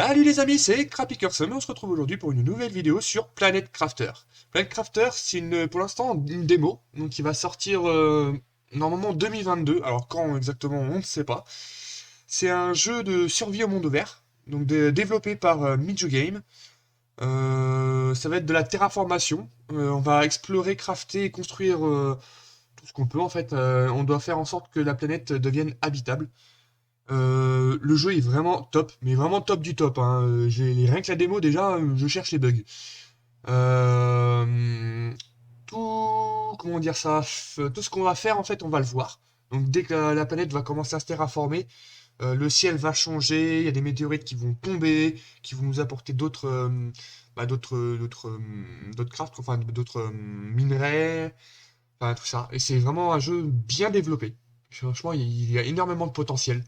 Salut les amis, c'est Crappycurson et on se retrouve aujourd'hui pour une nouvelle vidéo sur Planet Crafter. Planet Crafter, c'est pour l'instant une démo, donc il va sortir normalement en 2022, alors quand exactement on ne sait pas. C'est un jeu de survie au monde ouvert, donc développé par Midju Game. Ça va être de la terraformation, on va explorer, crafter et construire tout ce qu'on peut en fait. On doit faire en sorte que la planète devienne habitable. Le jeu est vraiment top, mais vraiment top du top, hein. Rien que la démo déjà, je cherche les bugs. Euh, comment dire ça, tout ce qu'on va faire en fait, on va le voir. Donc dès que la planète va commencer à se terraformer, le ciel va changer, il y a des météorites qui vont tomber, qui vont nous apporter d'autres crafts, enfin d'autres minerais, enfin tout ça. Et c'est vraiment un jeu bien développé. Franchement, il y a énormément de potentiel.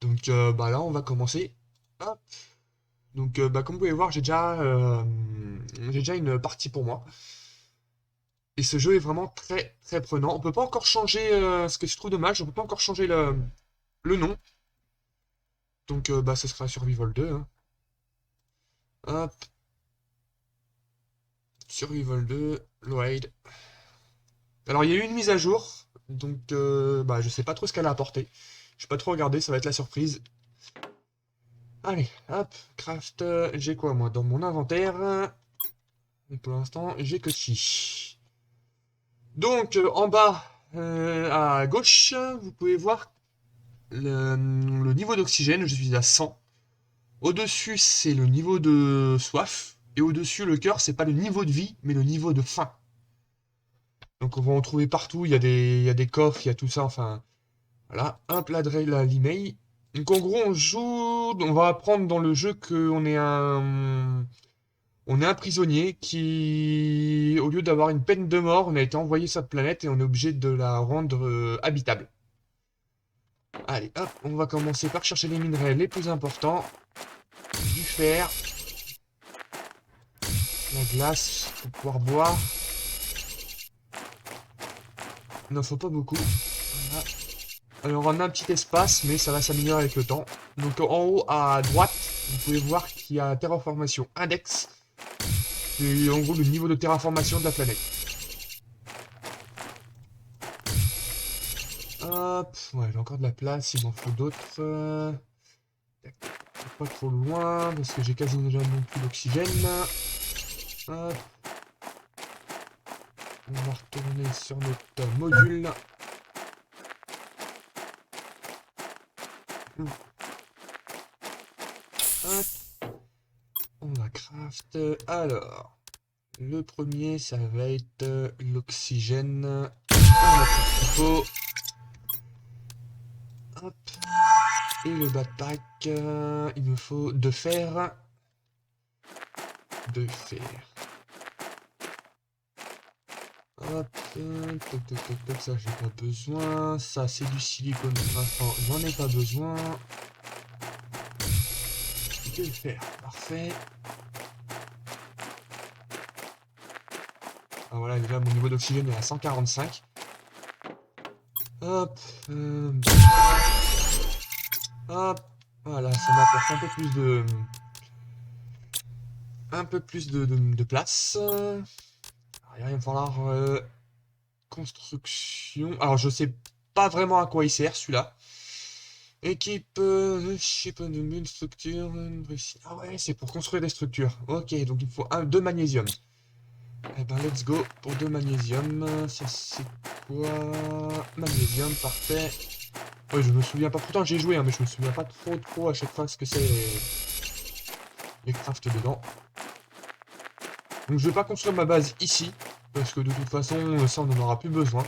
Donc là, on va commencer. Hop. Donc comme vous pouvez voir, j'ai déjà une partie pour moi. Et ce jeu est vraiment très très prenant. On peut pas encore changer, ce que je trouve dommage, on peut pas encore changer le nom. Donc ce sera Survival 2, hein. Hop, Survival 2, Lloyd. Alors il y a eu une mise à jour, donc je sais pas trop ce qu'elle a apporté. Je vais pas trop regarder, ça va être la surprise. Allez, hop, craft, j'ai quoi moi dans mon inventaire? Et pour l'instant, j'ai que chi. Donc, en bas, à gauche, vous pouvez voir le niveau d'oxygène. Je suis à 100. Au-dessus, c'est le niveau de soif. Et au-dessus, le cœur, c'est pas le niveau de vie, mais le niveau de faim. Donc, on va en trouver partout. Il y a des coffres, il y a tout ça. Enfin, voilà. Hop, l'email. Donc, en gros, on va apprendre dans le jeu on est un prisonnier qui, au lieu d'avoir une peine de mort, on a été envoyé sur cette planète et on est obligé de la rendre habitable. Allez, hop, on va commencer par chercher les minerais les plus importants. Du fer, la glace pour pouvoir boire. Il n'en faut pas beaucoup. Voilà. Alors on a un petit espace, mais ça va s'améliorer avec le temps. Donc en haut à droite, vous pouvez voir qu'il y a terraformation index. C'est en gros le niveau de terraformation de la planète. Hop, ouais, j'ai encore de la place, il m'en faut d'autres. Pas trop loin, parce que j'ai quasiment déjà non plus d'oxygène. Hop. On va retourner sur notre module. Hop. On va craft. Alors, le premier, ça va être l'oxygène. On a tout ce qu'il faut. Hop. Et le backpack, il me faut de fer. De fer. Hop, toc toc toc toc, ça j'ai pas besoin. Ça c'est du silicone graphant, j'en ai pas besoin. De le faire, parfait. Ah voilà, déjà mon niveau d'oxygène est à 145. Hop, hop, voilà, ça m'apporte un peu plus de place. Alors, il va me falloir construction. Alors je sais pas vraiment à quoi il sert celui-là. Équipe, shape de mille structure. Ah ouais, c'est pour construire des structures. Ok, donc il faut deux magnésium. Eh ben, let's go pour deux magnésium. Ça, c'est quoi? Magnésium, parfait. Ouais, je me souviens pas. Pourtant, j'ai joué, hein, mais je me souviens pas trop à chaque fois ce que c'est les crafts dedans. Donc, je vais pas construire ma base ici. Parce que de toute façon, ça, on n'en aura plus besoin.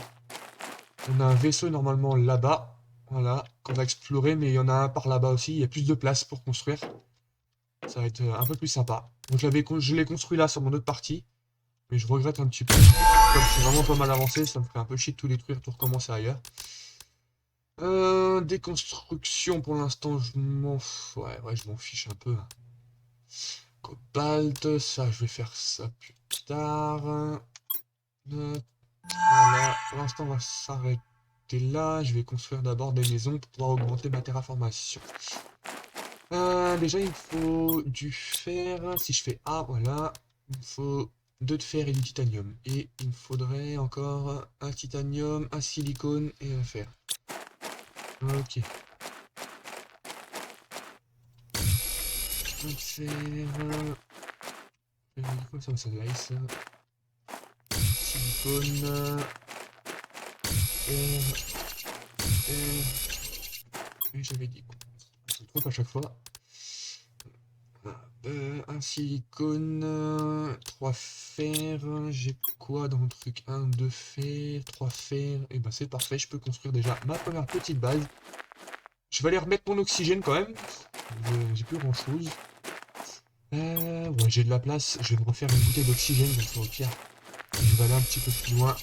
On a un vaisseau normalement là-bas. Voilà, qu'on va explorer, mais il y en a un par là-bas aussi. Il y a plus de place pour construire. Ça va être un peu plus sympa. Donc, je l'ai construit là sur mon autre partie. Mais je regrette un petit peu. Comme c'est vraiment pas mal avancé, ça me ferait un peu chier de tout détruire, tout recommencer ailleurs. Déconstruction pour l'instant, je m'en ouais, je m'en fiche un peu. Cobalt, ça, je vais faire ça plus tard. Voilà, pour l'instant, on va s'arrêter là. Je vais construire d'abord des maisons pour pouvoir augmenter ma terraformation. Déjà, il me faut du fer. Si je fais A, voilà. Il me faut 2 de fer et du titanium. Et il me faudrait encore un titanium, un silicone et un fer. Ok. Un fer. Quoi ça, ça doit être ça. Silicone. Fer. Fer. Et j'avais dit quoi? Je me trompe à chaque fois. Un silicone, 3 fers, j'ai quoi dans le truc? Un 2 fer, 3 fers, et ben c'est parfait, je peux construire déjà ma première petite base. Je vais aller remettre mon oxygène quand même, j'ai plus grand chose. Ouais, j'ai de la place, je vais me refaire une bouteille d'oxygène, donc au pire, je vais aller un petit peu plus loin.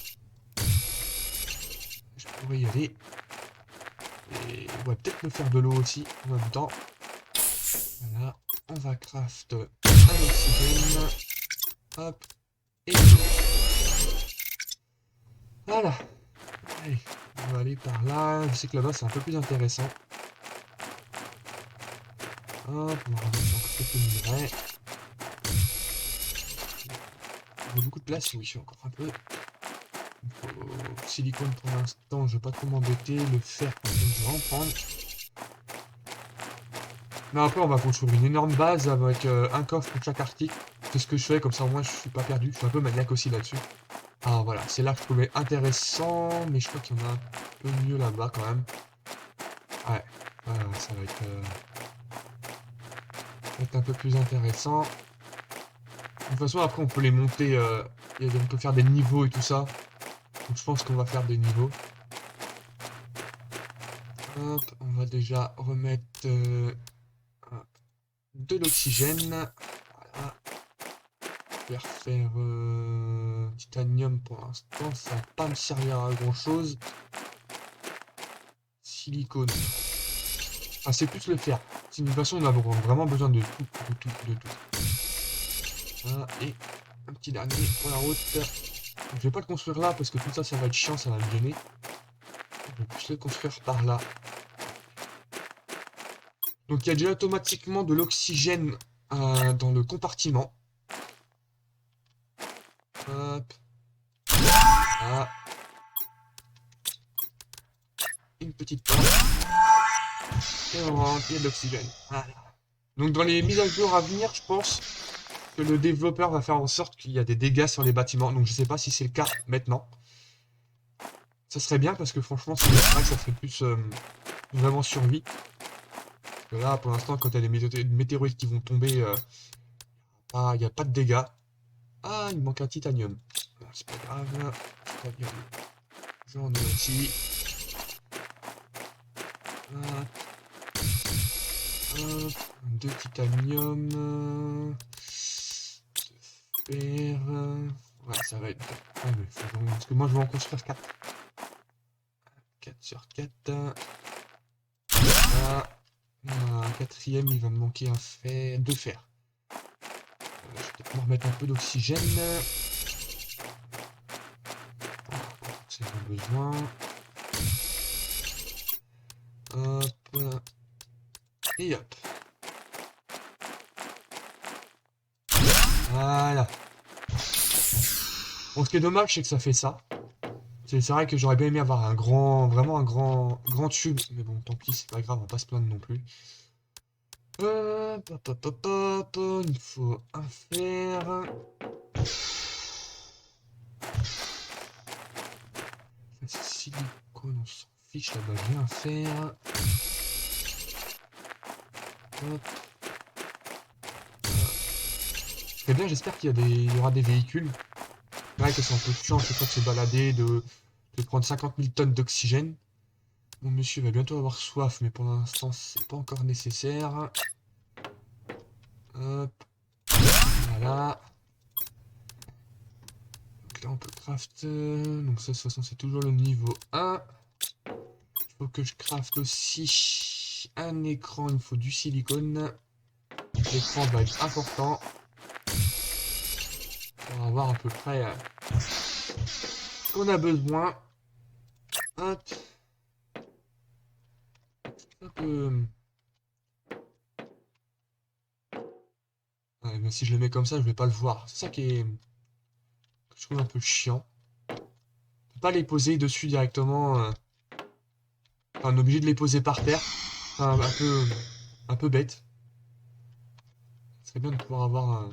Je pourrais y aller. Et ouais, peut-être me faire de l'eau aussi en même temps. Voilà, on va craft un oxygène. Hop, et voilà. Allez, on va aller par là. Je sais que là-bas c'est un peu plus intéressant. Hop, on va remettre encore quelques minerais. On a beaucoup de place, oui, je suis encore un peu. Il faut silicone pour l'instant, je vais pas trop m'embêter. Le fer, par contre, je vais en prendre. Mais après, on va construire une énorme base avec un coffre pour chaque article. C'est ce que je fais, comme ça au moins je suis pas perdu. Je suis un peu maniaque aussi là-dessus. Ah voilà, c'est là que je trouvais intéressant, mais je crois qu'il y en a un peu mieux là-bas quand même. Ouais, voilà, ça va être un peu plus intéressant. De toute façon, après, on peut les monter, on peut faire des niveaux et tout ça. Donc, je pense qu'on va faire des niveaux. Hop, on va déjà remettre hop, de l'oxygène. Voilà. Je vais refaire titanium pour l'instant, ça va pas me servir à grand chose. Silicone. Ah, c'est plus le fer. De toute façon, on a vraiment besoin de tout, de tout, de tout. Voilà, et un petit dernier pour la route. Je vais pas le construire là parce que tout ça, ça va être chiant, ça va me gêner. Je vais plus le construire par là. Donc il y a déjà automatiquement de l'oxygène dans le compartiment. Hop. Là. Une petite porte. Et on rentre, il y a de l'oxygène. Voilà. Donc dans les mises à jour à venir, je pense que le développeur va faire en sorte qu'il y a des dégâts sur les bâtiments. Donc je sais pas si c'est le cas maintenant. Ça serait bien parce que franchement, c'est vrai que ça ferait plus vraiment survie. Parce que là, pour l'instant, quand il y a des météorites qui vont tomber, il n'y a pas de dégâts. Ah, il manque un titanium. Bon, c'est pas grave. Titanium. J'en ai aussi. Hop. Hop. 2 titanium. Fer. Ouais, ça va être. Ouais, mais faut vraiment... Parce que moi, je vais en construire 4. 4 sur 4. Voilà. Un quatrième, il va me manquer un fer. 2 fers. Je vais peut-être me remettre un peu d'oxygène. C'est un besoin. Hop. Et hop. Voilà. Bon, ce qui est dommage, c'est que ça fait ça. C'est vrai que j'aurais bien aimé avoir un vraiment un grand tube. Mais bon, tant pis, c'est pas grave, on va pas se plaindre non plus. Hop, hop, hop, hop, hop. Il faut un fer. C'est silicone, on s'en fiche là-bas, je vais un fer. Hop. Très bien, j'espère il y aura des véhicules. C'est vrai que c'est un peu chiant à chaque fois de se balader, de prendre 50 000 tonnes d'oxygène. Mon monsieur va bientôt avoir soif, mais pour l'instant, c'est pas encore nécessaire. Hop. Voilà. Donc là, on peut craft. Donc ça, de toute façon, c'est toujours le niveau 1. Il faut que je craft aussi un écran. Il me faut du silicone. L'écran va être important. On va voir à peu près ce qu'on a besoin. Hop. Un peu... Mais si je le mets comme ça, je vais pas le voir. C'est ça que je trouve un peu chiant. On peut pas les poser dessus directement. Enfin, on est obligé de les poser par terre. Enfin, un peu bête. Ce serait bien de pouvoir avoir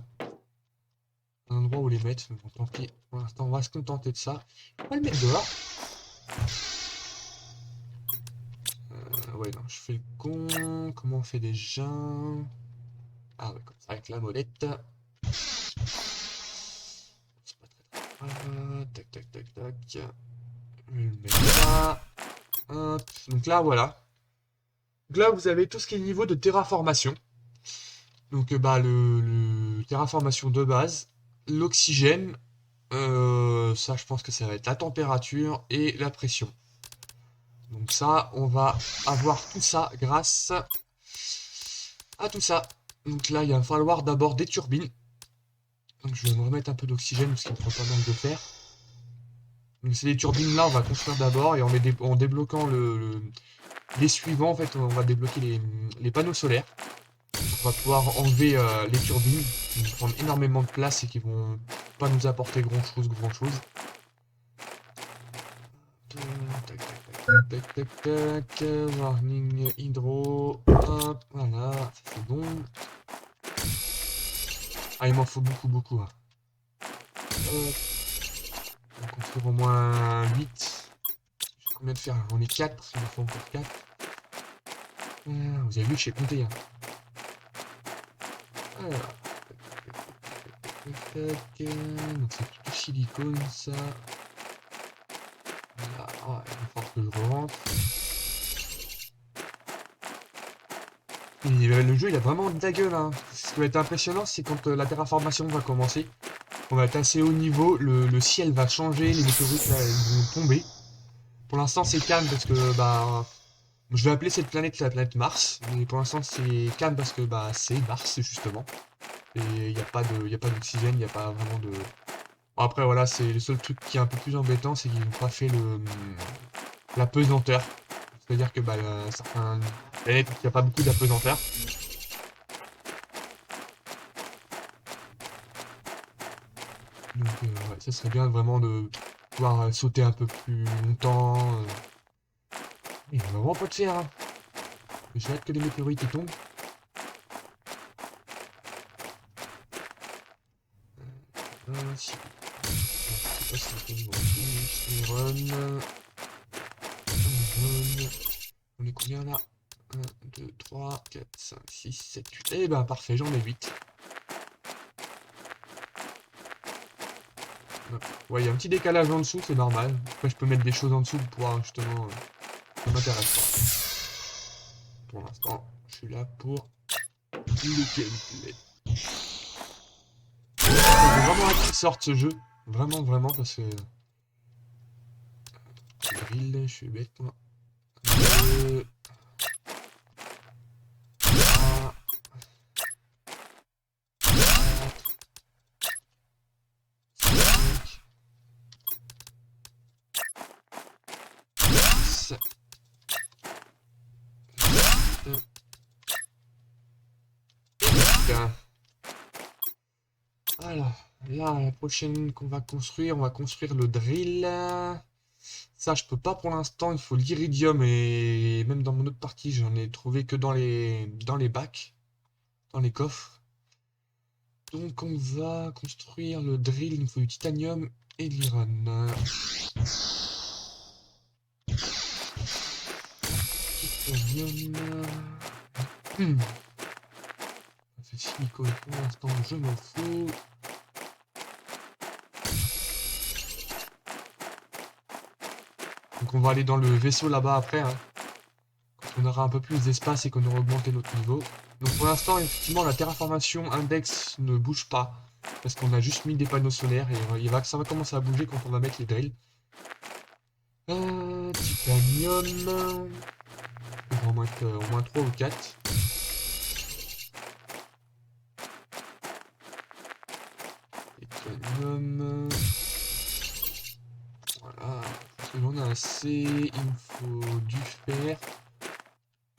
un endroit où les mettre. Mais bon, tant pis. Pour l'instant, on va se contenter de ça. On va le mettre dehors. Ouais, non, je fais le con. Comment on fait déjà? Ah ouais, comme ça, avec la molette. C'est pas très grave. Tac, tac, tac, tac. Je vais le mettre là. Hop. Donc là, voilà. Donc là, vous avez tout ce qui est niveau de terraformation. Donc, bah, le terraformation de base, l'oxygène, ça, je pense que ça va être la température et la pression. Donc ça, on va avoir tout ça grâce à tout ça. Donc là, il va falloir d'abord des turbines. Donc je vais me remettre un peu d'oxygène parce qu'il me faut pas mal de fer. Donc c'est les turbines là, on va construire d'abord et en débloquant les suivants, en fait, on va débloquer les panneaux solaires. On va pouvoir enlever les turbines qui vont prendre énormément de place et qui vont pas nous apporter grand chose. Tac, tac, tac, tac, warning hydro, hop, voilà, ça c'est bon. Ah, il m'en faut beaucoup, hein. Hop, on va construire au moins 8. J'ai combien de fer? J'en ai 4, il me faut encore 4. Vous avez vu que j'ai compté, hein. Voilà. Donc c'est tout du silicone, ça. Voilà. Ah, il va falloir que je rentre. Et, le jeu il a vraiment de la gueule, hein. Ce qui va être impressionnant, c'est quand la terraformation va commencer. On va être assez haut niveau, le ciel va changer, les météorites là, ils vont tomber. Pour l'instant c'est calme parce que bah je vais appeler cette planète la planète Mars, mais pour l'instant c'est calme parce que bah c'est Mars justement. Et il n'y a pas d'oxygène, il n'y a pas vraiment de. Bon, après voilà, c'est le seul truc qui est un peu plus embêtant, c'est qu'ils n'ont pas fait la pesanteur. C'est-à-dire que bah certaines planètes, il n'y a pas beaucoup d'apesanteur. Donc ouais, ça serait bien vraiment de pouvoir sauter un peu plus longtemps. Il va vraiment pas de faire, hein. J'ai hâte que les météorites y tombent. Si. Je sais pas si c'est bon. Run. On est combien là? 1, 2, 3, 4, 5, 6, 7, 8. Eh ben parfait, j'en ai 8. Ouais, il y a un petit décalage en dessous, c'est normal. Après, je peux mettre des choses en dessous pour pouvoir justement. Ça m'intéresse pas. Pour l'instant, je suis là pour le gameplay. J'ai vraiment hâte qu'il sorte ce jeu. Vraiment, parce que. Drill, je suis bête moi. 2, 3, 4, 5, 6, 7, 8. Alors, là, la prochaine qu'on va construire, on va construire le drill. Ça, je peux pas pour l'instant, il faut l'iridium et même dans mon autre partie, j'en ai trouvé que dans les bacs, dans les coffres. Donc, on va construire le drill, il nous faut du titanium et de l'iron. Titanium. C'est silicone pour l'instant, je m'en fous. Donc on va aller dans le vaisseau là-bas après, hein, quand on aura un peu plus d'espace et qu'on aura augmenté notre niveau. Donc pour l'instant, effectivement, la terraformation index ne bouge pas, parce qu'on a juste mis des panneaux solaires, et ça va commencer à bouger quand on va mettre les drills. Titanium. On va en mettre au moins 3 ou 4. Titanium. Voilà. J'en ai assez. Il me faut du fer.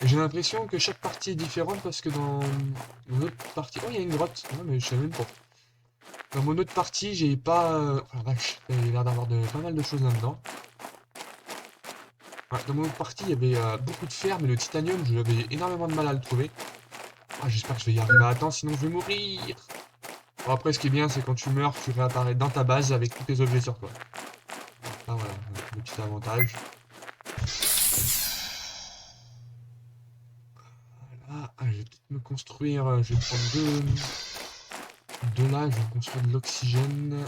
J'ai l'impression que chaque partie est différente parce que dans mon autre partie... Oh, il y a une grotte. Ouais, mais je sais même pas. Dans mon autre partie, j'ai pas... Oh la vache, il y a l'air d'avoir pas mal de choses là-dedans. Ouais, dans mon autre partie, il y avait beaucoup de fer, mais le titanium, j'avais énormément de mal à le trouver. Ah, j'espère que je vais y arriver à temps, sinon je vais mourir. Bon, après, ce qui est bien, c'est quand tu meurs, tu réapparais dans ta base avec tous tes objets sur toi. Ah voilà, le petit avantage. Voilà, je vais peut-être me construire... je vais prendre deux là, je vais me construire de l'oxygène.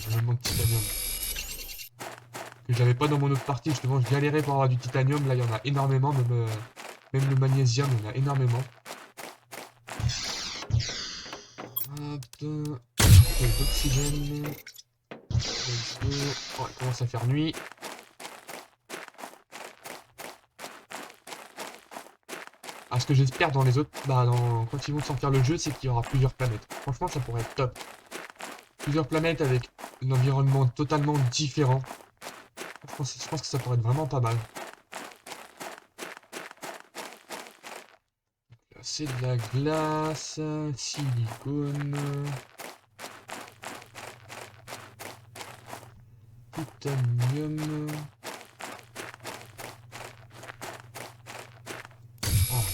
Vraiment de titanium. Que j'avais pas dans mon autre partie, justement, je galérais pour avoir du titanium. Là, il y en a énormément, même le magnésium, il y en a énormément. Hop, d'oxygène. Oh, il commence à faire nuit. Ah, ce que j'espère dans les autres, quand ils vont sortir le jeu, c'est qu'il y aura plusieurs planètes. Franchement, ça pourrait être top. Plusieurs planètes avec un environnement totalement différent. Je pense que ça pourrait être vraiment pas mal. Là, c'est de la glace, silicone, titanium. Oh,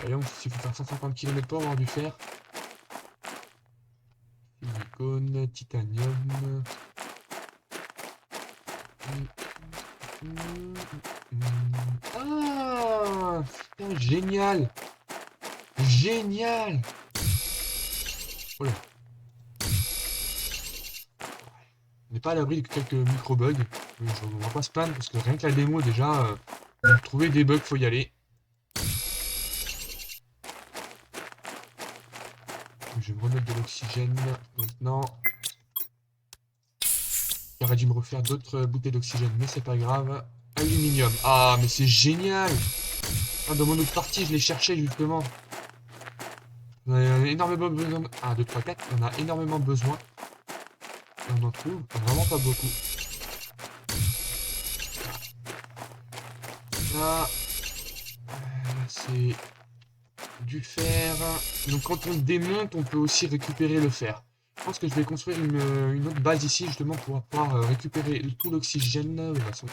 voyons, s'il faut faire 150 km pour avoir du fer. Silicone, titanium. Ah, putain, génial. Génial. Oh là. On n'est pas à l'abri de quelques micro-bugs. On va pas se plaindre parce que rien que la démo déjà, pour trouver des bugs, faut y aller. Je vais me remettre de l'oxygène maintenant. J'aurais dû me refaire d'autres bouteilles d'oxygène, mais c'est pas grave. Aluminium. Ah, mais c'est génial. Ah, dans mon autre partie, je les cherchais justement. On a énormément besoin. 1, 2, 3, 4. On a énormément besoin. Et on en trouve vraiment pas beaucoup. Là, c'est du fer. Donc quand on démonte, on peut aussi récupérer le fer. Je pense que je vais construire une autre base ici justement pour pouvoir récupérer tout l'oxygène. De toute façon,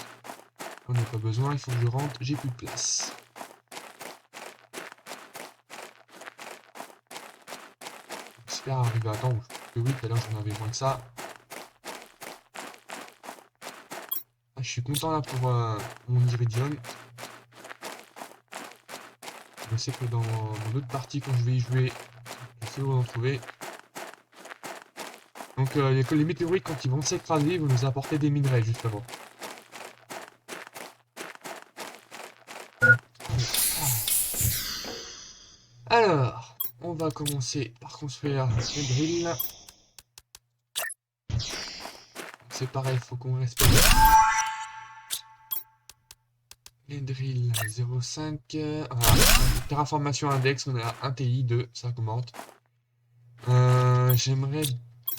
on n'a pas besoin, il faut que je rentre, j'ai plus de place. J'espère arriver à temps. Que oui, tout à l'heure j'en avais moins que ça. Ah, je suis content là pour mon iridium. Je sais que dans mon autre partie, quand je vais y jouer, je sais où en trouver. Donc les météorites, quand ils vont s'écraser, vont nous apporter des minerais, justement. Alors, on va commencer par construire les drills. C'est pareil, il faut qu'on respecte les drills 0,5. Voilà. Terraformation index, on est à 1 TI de, ça augmente. J'aimerais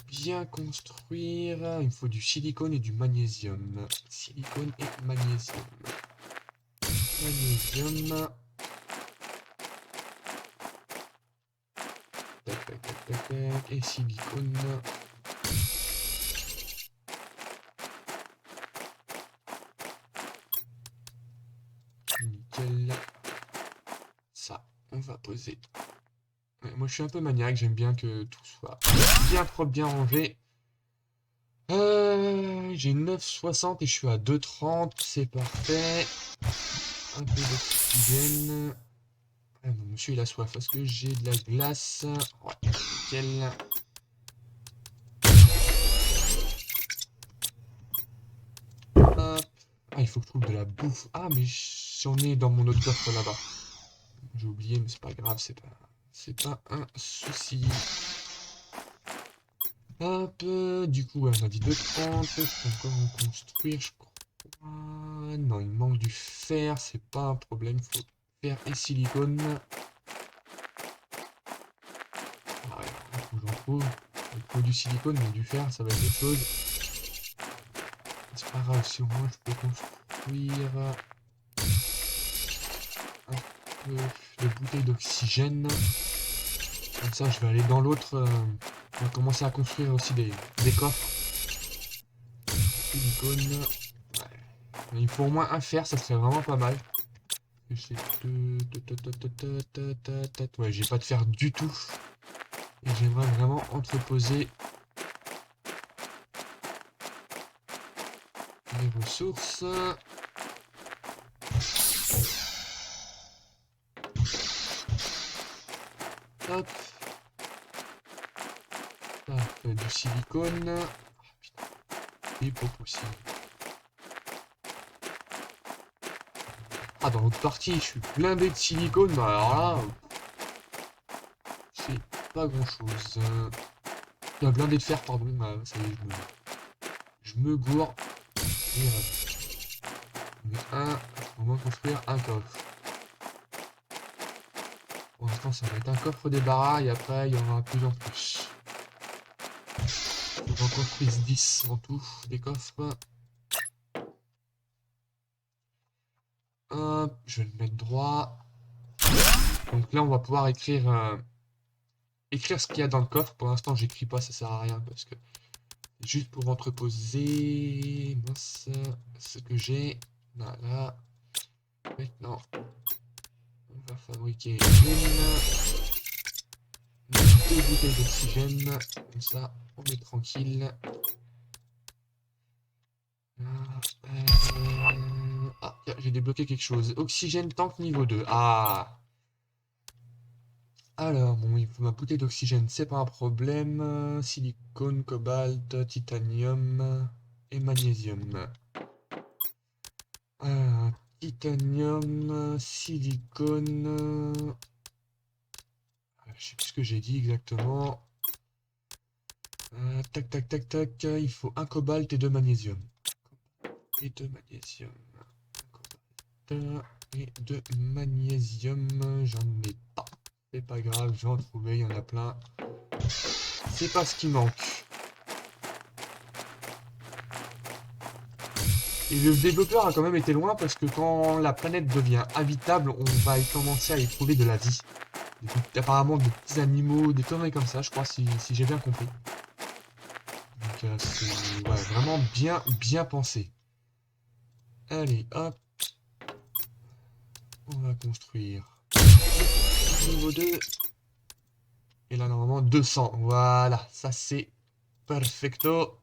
bien construire. Il me faut du silicone et du magnésium. Silicone et magnésium. Magnésium. Tac, tac, tac, tac, tac. Et silicone. Nickel. Ça, on va poser. Ouais, moi, je suis un peu maniaque. J'aime bien que tout soit bien propre, bien rangé. J'ai 9,60 et je suis à 2,30. C'est parfait. Un peu d'oxygène. Ah non, monsieur, il a soif. Est-ce que j'ai de la glace? Ouais, nickel. Hop. Ah, il faut que je trouve de la bouffe. Ah, mais j'en ai dans mon autre coffre là-bas. J'ai oublié, mais c'est pas grave, c'est pas un souci. Hop, du coup, on a dit 2,30. Je peux encore en construire, je crois. Non, il manque du fer, c'est pas un problème. Il faut fer et silicone. Ah ouais, il faut que j'en trouve. Il faut du silicone, mais du fer, ça va être autre chose. c'est pas grave, si au moins je peux construire un peu de bouteilles d'oxygène. Comme ça, je vais aller dans l'autre. On va commencer à construire aussi des coffres. Silicone. Ouais. Il faut au moins un fer, ça serait vraiment pas mal. C'est ouais, j'ai pas de fer du tout. Et j'aimerais vraiment entreposer les ressources. Hop. Hop, du silicone. Ah, putain, c'est pas possible. Ah, dans l'autre partie, je suis blindé de silicone. Bah alors là, c'est pas grand chose. Blindé de fer, pardon. Ça y est, je me gourre. Et on va construire un coffre. Pour l'instant, ça va être un coffre débarras et après, il y en aura plus en plus. On va construire 10 en tout, des coffres. Hop, je vais le mettre droit. Donc là, on va pouvoir écrire ce qu'il y a dans le coffre. Pour l'instant, j'écris pas, ça sert à rien parce que c'est juste pour entreposer mince, ce que j'ai. Voilà. Maintenant, on va fabriquer deux bouteilles d'oxygène. Comme ça, on est tranquille. Ah, j'ai débloqué quelque chose. Oxygène tank niveau 2. Ah. Alors, bon, il faut ma bouteille d'oxygène, c'est pas un problème. Silicone, cobalt, titanium et magnésium. Titanium, silicone. Je sais plus ce que j'ai dit exactement. Tac, tac, tac, tac. Il faut un cobalt et deux magnésium. Et deux magnésium. Cobalt et deux magnésium. J'en ai pas. C'est pas grave, je vais en trouver, il y en a plein. C'est pas ce qui manque. Et le développeur a quand même été loin parce que quand la planète devient habitable, on va y commencer à y trouver de la vie. Apparemment des petits animaux, des conneries comme ça, je crois, si j'ai bien compris. Donc c'est ouais, vraiment bien pensé. Allez, hop. On va construire niveau 2. Et là, normalement, 200. Voilà, ça c'est perfecto.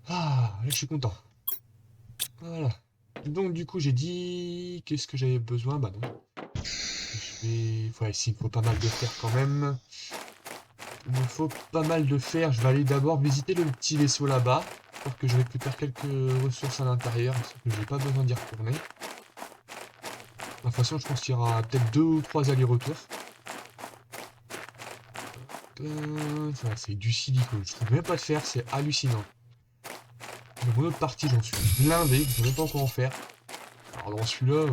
Ah, là, je suis content. Voilà. Donc, du coup, j'ai dit... Qu'est-ce que j'avais besoin? Bah non. Je vais... Ouais, ici, il me faut pas mal de fer quand même. Il me faut pas mal de fer. Je vais aller d'abord visiter le petit vaisseau là-bas. J'espère que je récupère quelques ressources à l'intérieur. Parce que j'ai pas besoin d'y retourner. De toute façon, je pense qu'il y aura peut-être 2 ou 3 allers-retours. Ça, c'est du silicone. Je trouve même pas de fer, c'est hallucinant. Dans mon autre partie, j'en suis blindé. Je sais même pas quoi en faire. Alors dans celui-là...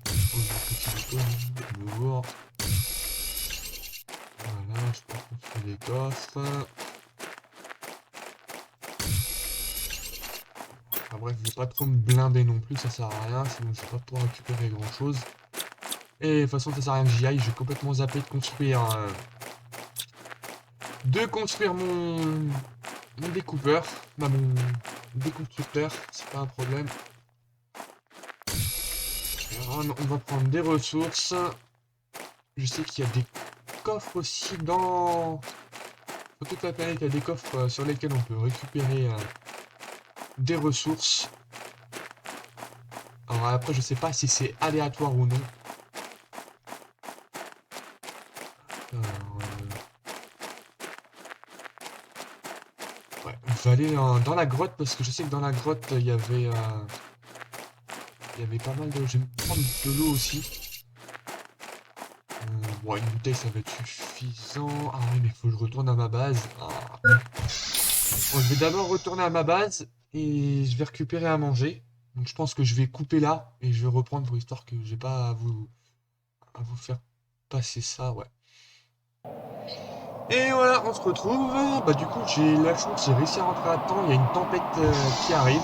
petit silicone, je me vois. Voilà, je peux construire des coffres. Enfin bref, je vais pas trop me blinder non plus, ça sert à rien, sinon je vais pas pouvoir récupérer grand chose. Et de toute façon, ça sert à rien que j'y aille, j'ai complètement zappé de construire mon découpeur, bah, mon déconstructeur, c'est pas un problème. Alors, on va prendre des ressources. Je sais qu'il y a des coffres aussi dans... Sur toute la planète, il y a des coffres sur lesquels on peut récupérer des ressources. Alors après, je sais pas si c'est aléatoire ou non. Alors, ouais, je vais aller dans la grotte parce que je sais que dans la grotte, il y avait pas mal de... Je vais me prendre de l'eau aussi. Bon, une bouteille, ça va être suffisant. Ah oui, mais il faut que je retourne à ma base. Ah. Bon, je vais d'abord retourner à ma base et je vais récupérer à manger. Donc je pense que je vais couper là et je vais reprendre pour histoire que j'ai pas à vous faire passer ça, ouais. Et voilà, on se retrouve. Bah du coup, j'ai la chance, j'ai réussi à rentrer à temps. Il y a une tempête qui arrive.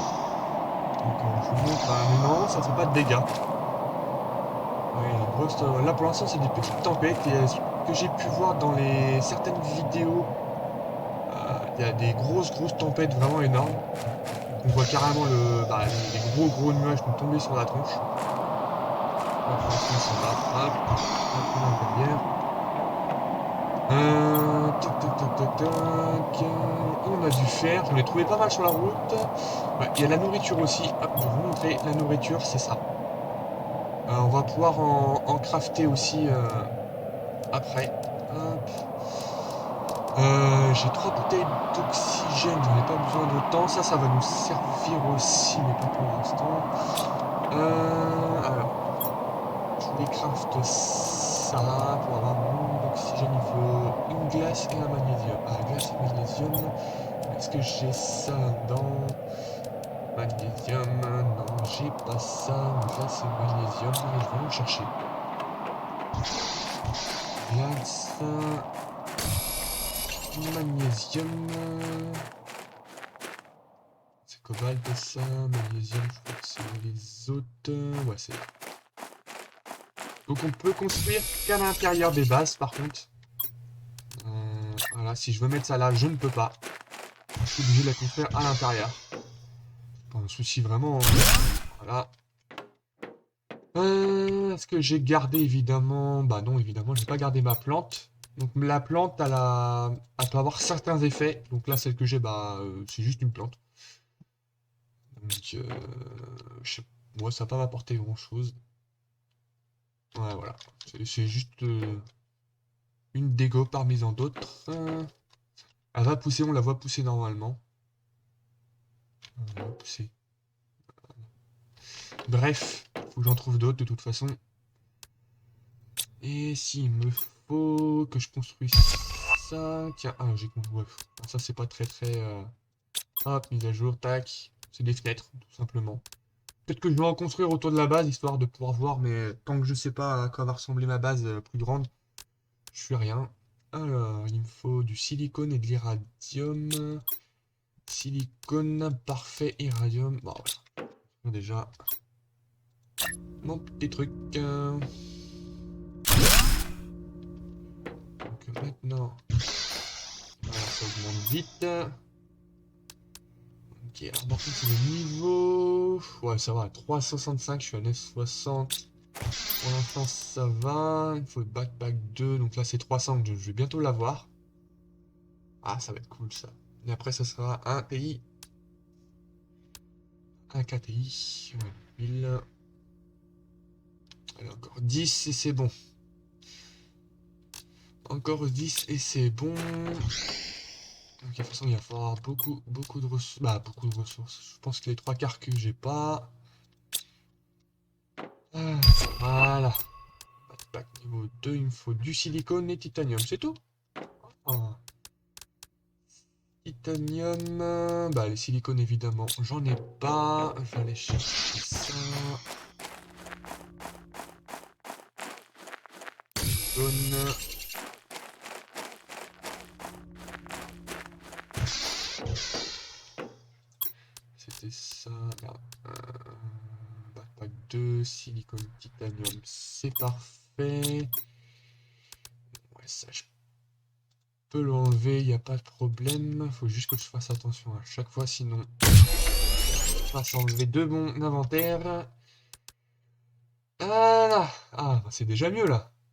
Donc je vous montre, mais normalement ça fait pas de dégâts. Ouais, une grosse, là pour l'instant c'est des petites tempêtes et ce que j'ai pu voir dans les certaines vidéos, il y a des grosses tempêtes vraiment énormes. Donc on voit carrément les gros nuages nous tomber sur la tronche. Là pour l'instant ça va. Hop, on a derrière. Tac. On a du fer, j'en ai trouvé pas mal sur la route. Ouais, il y a la nourriture aussi. Hop, je vais vous montrer la nourriture, c'est ça. On va pouvoir en crafter aussi après. Hop. J'ai 3 bouteilles d'oxygène, j'en ai pas besoin d'autant. Ça va nous servir aussi, mais pas pour l'instant. Alors, je voulais craft ça pour avoir mon oxygène. Il faut une glace et un magnésium. Ah, glace et magnésium. Est-ce que j'ai ça dans magnésium? Non, j'ai pas ça. Glace et magnésium. Je vais en chercher. Glace. Magnésium. C'est cobalt ça. Magnésium, je crois que c'est les autres. Ouais, c'est là. Donc on peut construire qu'à l'intérieur des bases par contre. Voilà, si je veux mettre ça là, je ne peux pas. Je suis obligé de la construire à l'intérieur. Pas un souci vraiment. Voilà. Est-ce que j'ai gardé évidemment? Bah non, évidemment, j'ai pas gardé ma plante. Donc la plante, elle peut avoir certains effets. Donc là, celle que j'ai, c'est juste une plante. Donc, moi, ça va pas m'apporter grand-chose. Ouais, voilà. C'est juste une dégo parmi d'autres. Elle va pousser, on la voit pousser normalement. Elle va pousser. Bref, faut que j'en trouve d'autres de toute façon. Et s'il me faut que je construise ça. Tiens, j'ai construit. Ouais. Ça, c'est pas très. Hop, mise à jour, tac. C'est des fenêtres, tout simplement. Peut-être que je vais en construire autour de la base, histoire de pouvoir voir, mais tant que je sais pas à quoi va ressembler ma base plus grande, je fais rien. Alors, il me faut du silicone et de l'iradium. Silicone, parfait, iradium. Bon, voilà. Déjà, mon petit truc. Donc maintenant, voilà, ça augmente vite. Ok, alors par contre, c'est le niveau. Ouais, ça va, 365, je suis à 960. Pour l'instant, ça va. Il faut le backpack 2. Donc là, c'est 300. Je vais bientôt l'avoir. Ah, ça va être cool ça. Et après, ça sera un pays. Un KTI. Ouais, 1000. Allez, encore 10 et c'est bon. Encore 10 et c'est bon. Donc, de toute façon, il va falloir beaucoup de ressources. Bah, beaucoup de ressources. Je pense que les 3 quarts que j'ai pas. Ah, voilà. Backpack niveau 2, il me faut du silicone et titanium. C'est tout. Ah. Titanium, bah les silicones évidemment, j'en ai pas. Je vais aller chercher ça. Silicone. C'était ça. Là. Backpack 2, silicone, titanium, c'est parfait. Ouais, ça je peux l'enlever, il n'y a pas de problème. Faut juste que je fasse attention à chaque fois, sinon je vais s'enlever de mon inventaire. Voilà. Ah, bah, c'est déjà mieux là.